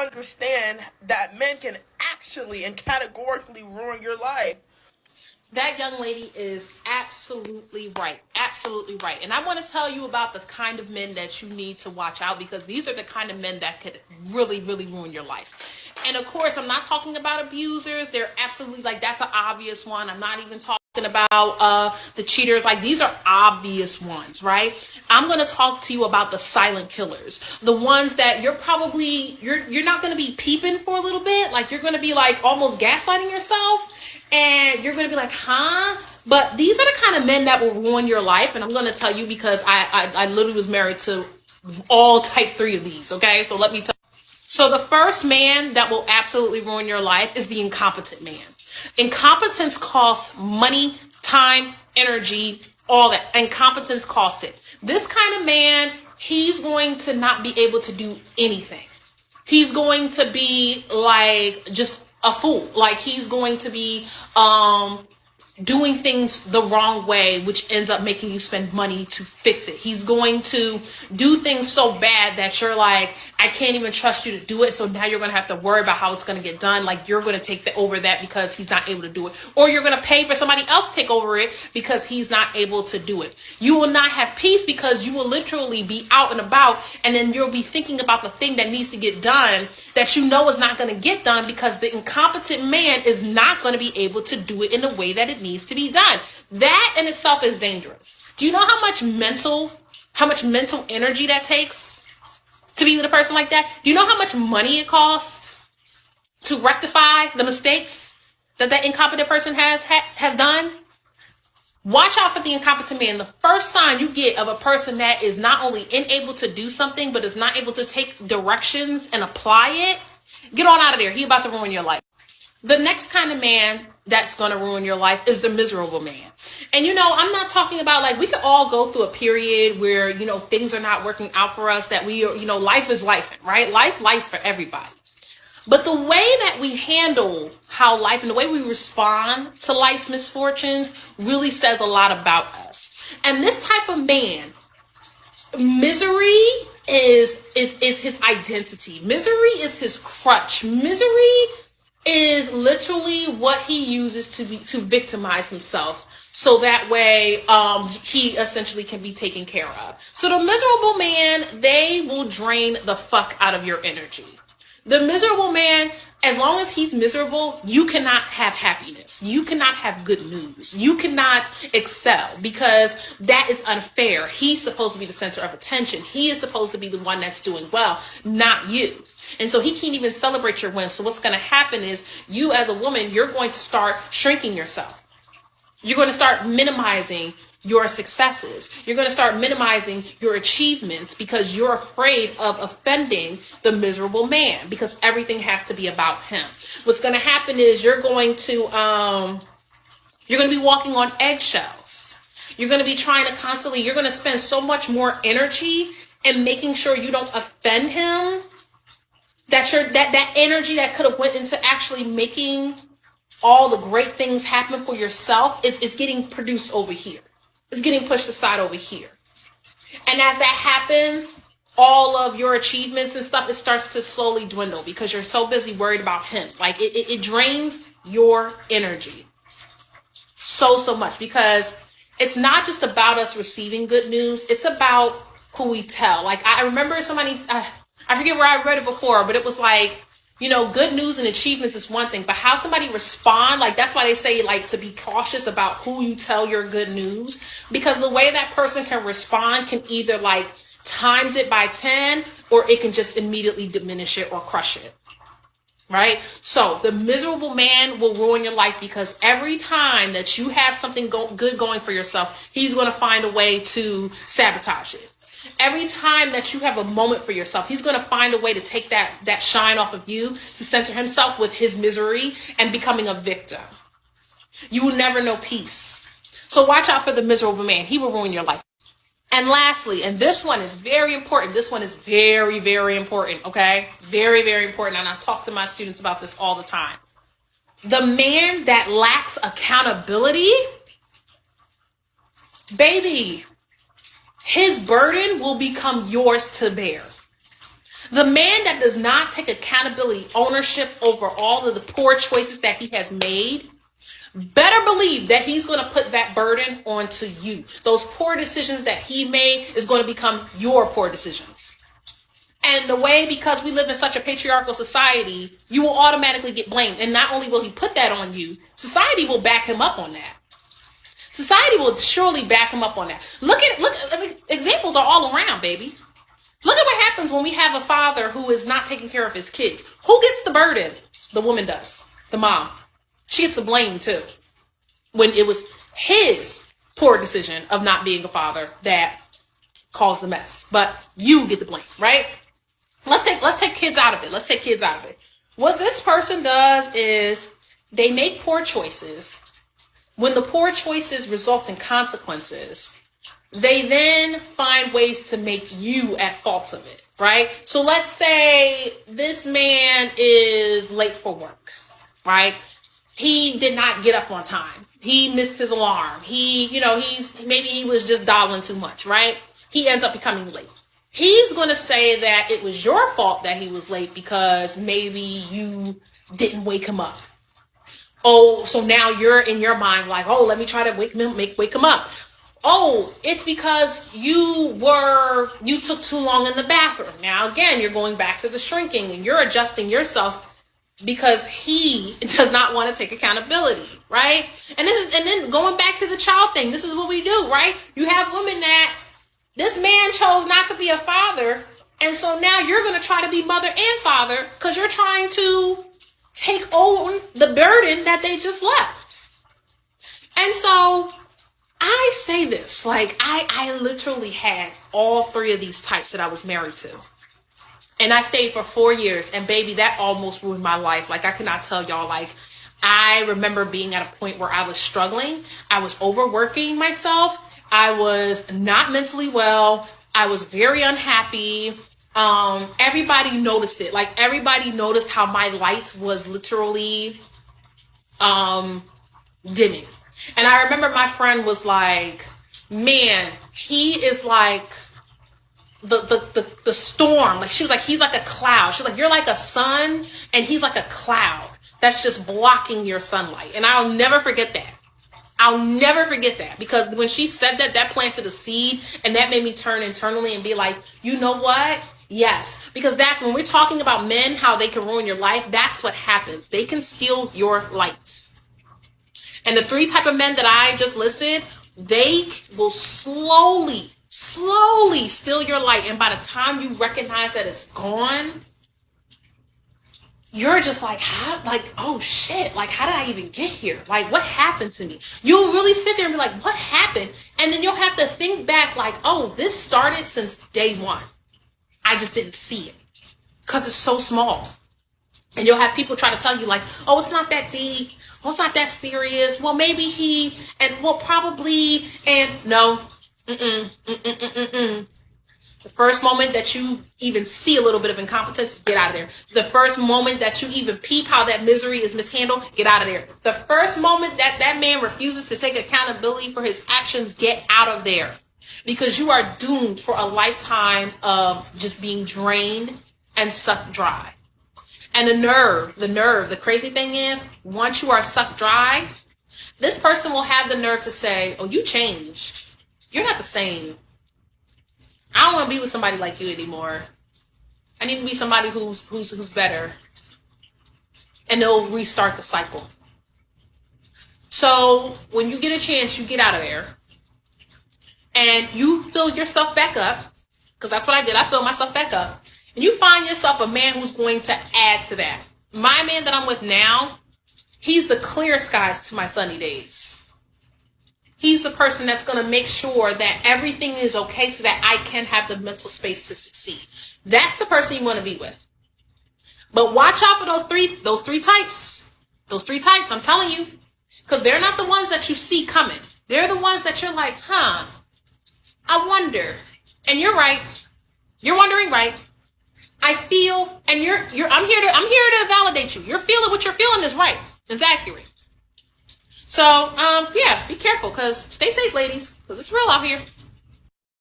understand that men can actually and categorically ruin your life. That young lady is absolutely right. Absolutely right. And I want to tell you about the kind of men that you need to watch out, because these are the kind of men that could really, really ruin your life. And of course, I'm not talking about abusers. They're absolutely, like, that's an obvious one. I'm not even talking about the cheaters. Like, these are obvious ones, right? I'm going to talk to you about the silent killers, the ones that you're not going to be peeping for a little bit. Like, you're going to be like almost gaslighting yourself, and you're going to be like, huh? But these are the kind of men that will ruin your life. And I'm going to tell you, because I literally was married to all type 3 of these. Okay. So let me tell you. So the first man that will absolutely ruin your life is the incompetent man. Incompetence costs money, time, energy, all that. Incompetence costs it. This kind of man, he's going to not be able to do anything. He's going to be like just a fool. Like, he's going to be doing things the wrong way, which ends up making you spend money to fix it. He's going to do things so bad that you're like, I can't even trust you to do it. So now you're going to have to worry about how it's going to get done. Like, you're going to take over that because he's not able to do it. Or you're going to pay for somebody else to take over it because he's not able to do it. You will not have peace because you will literally be out and about, and then you'll be thinking about the thing that needs to get done that you know is not going to get done because the incompetent man is not going to be able to do it in the way that it needs to be done. That in itself is dangerous. Do you know how much mental energy that takes to be with a person like that? Do you know how much money it costs to rectify the mistakes that incompetent person has done? Watch out for the incompetent man. The first sign you get of a person that is not only unable to do something, but is not able to take directions and apply it, get on out of there. He about to ruin your life. The next kind of man that's going to ruin your life is the miserable man. And, I'm not talking about, like, we could all go through a period where, things are not working out for us, that we are, life is life, right? Life's for everybody. But the way that we handle how life and the way we respond to life's misfortunes really says a lot about us. And this type of man, misery is his identity. Misery is his crutch. Misery is literally what he uses to victimize himself, so that way he essentially can be taken care of. So the miserable man, they will drain the fuck out of your energy. The miserable man, as long as he's miserable, you cannot have happiness. You cannot have good news. You cannot excel, because that is unfair. He's supposed to be the center of attention. He is supposed to be the one that's doing well, not you. And so he can't even celebrate your wins. So what's going to happen is, you as a woman, you're going to start shrinking yourself. You're going to start minimizing your successes. You're going to start minimizing your achievements because you're afraid of offending the miserable man, because everything has to be about him. What's going to happen is you're going to be walking on eggshells. You're going to be trying to constantly, you're going to spend so much more energy in making sure you don't offend him, that energy that could have went into actually making all the great things happen for yourself, it's getting produced over here. It's getting pushed aside over here. And as that happens, all of your achievements and stuff, it starts to slowly dwindle because you're so busy worried about him. Like, it drains your energy so much, because it's not just about us receiving good news. It's about who we tell. Like, I remember I forget where I read it before, but it was like, good news and achievements is one thing, but how somebody respond, like, that's why they say, like, to be cautious about who you tell your good news, because the way that person can respond can either, like, times it by 10, or it can just immediately diminish it or crush it. Right? So the miserable man will ruin your life, because every time that you have something good going for yourself, he's going to find a way to sabotage it. Every time that you have a moment for yourself, he's going to find a way to take that shine off of you, to center himself with his misery and becoming a victim. You will never know peace. So watch out for the miserable man. He will ruin your life. And lastly, and this one is very important. This one is very, very important. Okay. Very, very important. And I talk to my students about this all the time. The man that lacks accountability, baby, his burden will become yours to bear. The man that does not take accountability, ownership over all of the poor choices that he has made, better believe that he's going to put that burden onto you. Those poor decisions that he made is going to become your poor decisions. And the way, because we live in such a patriarchal society, you will automatically get blamed. And not only will he put that on you, society will back him up on that. Society will surely back him up on that. Look, I mean, examples are all around, baby. Look at what happens when we have a father who is not taking care of his kids. Who gets the burden? The woman does. The mom. She gets the blame too. When it was his poor decision of not being a father that caused the mess. But you get the blame, right? Let's take kids out of it. Let's take kids out of it. What this person does is they make poor choices. When the poor choices result in consequences, they then find ways to make you at fault of it, right? So let's say this man is late for work, right? He did not get up on time. He missed his alarm. Maybe he was just dialing too much, right? He ends up becoming late. He's going to say that it was your fault that he was late because maybe you didn't wake him up. Oh, so now you're in your mind like, oh, let me try to wake him up. Oh, it's because you took too long in the bathroom. Now, again, you're going back to the shrinking and you're adjusting yourself because he does not want to take accountability, right? And then going back to the child thing, this is what we do, right? You have women that this man chose not to be a father. And so now you're going to try to be mother and father because you're trying to take on the burden that they just left. And so I say this, like I literally had all three of these types that I was married to. And I stayed for 4 years, and baby, that almost ruined my life. Like I cannot tell y'all, like I remember being at a point where I was struggling. I was overworking myself. I was not mentally well. I was very unhappy. Everybody noticed it. Like everybody noticed how my light was literally dimming. And I remember my friend was like, man, he is like the storm. Like she was like, he's like a cloud. She's like, you're like a sun and he's like a cloud that's just blocking your sunlight. And I'll never forget that. I'll never forget that, because when she said that, that planted a seed, and that made me turn internally and be like, you know what? Yes, because that's when we're talking about men, how they can ruin your life. That's what happens. They can steal your light. And the three type of men that I just listed, they will slowly steal your light. And by the time you recognize that it's gone, you're just like, how, like, oh shit, like, how did I even get here? Like, what happened to me? You'll really sit there and be like, what happened? And then you'll have to think back like, oh, this started since day one. I just didn't see it because it's so small. And you'll have people try to tell you like, oh, it's not that deep. Oh, it's not that serious. Well, maybe he, and well, probably, and no. The first moment that you even see a little bit of incompetence, get out of there. The first moment that you even peep how that misery is mishandled, get out of there. The first moment that that man refuses to take accountability for his actions, get out of there. Because you are doomed for a lifetime of just being drained and sucked dry. And the crazy thing is, once you are sucked dry, this person will have the nerve to say, oh, you changed. You're not the same. I don't want to be with somebody like you anymore. I need to be somebody who's better. And they'll restart the cycle. So when you get a chance, you get out of there. And you fill yourself back up. Because that's what I did. I filled myself back up. And you find yourself a man who's going to add to that. My man that I'm with now, he's the clear skies to my sunny days. He's the person that's going to make sure that everything is okay so that I can have the mental space to succeed. That's the person you want to be with. But watch out for those three types. Those three types, I'm telling you. Because they're not the ones that you see coming. They're the ones that you're like, I wonder. And you're right. You're wondering, right? I feel, and I'm here to validate you. You're feeling what you're feeling is right. It's accurate. So, yeah, be careful, because stay safe, ladies, because it's real out here.